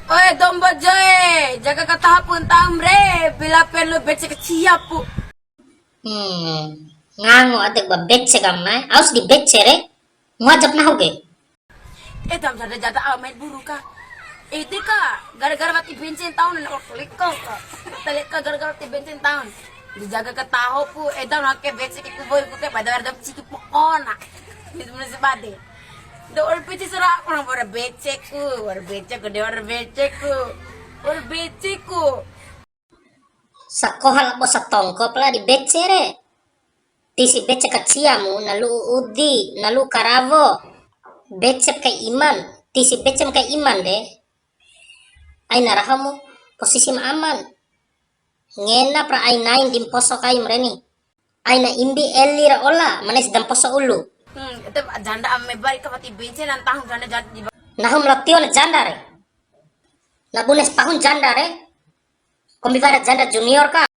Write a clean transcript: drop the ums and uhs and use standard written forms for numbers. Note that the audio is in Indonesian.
Oi, domba joy, jaga katahapon tamre, bila perlu becek siap pu. Ngango adik ba Bece gamay. Aus di Bece re. Ngajak na hoge. Tam sada jata amet buru ka. Ka, gara-gara mati bensin tahun na klik ka. Talik ka gara-gara mati bensin tahun. Dijaga kataho pu, tam hake becek ku boy ku ke pada ada ciki pokona. Itu mana sebade. Do or piti sura orang bara becek ku, de or becek ku. Or becek ku. Sakohal mo sa tongkop la di Bece re. Tisi Bece katsiamu nalu udi, nalu karavo. Bece kay iman. Tisi Bece kay iman de. Ay narahamu posisi aman. Ngena pra ay nain dim poso kay mreni. Ay na imbi elir ola manes dam poso ulu. Itu janda ame bari ka mati bensin ang tahun janda janda di. Nahum latio na jandare. Nabunes pahun jandare. Kombi janda junior ka.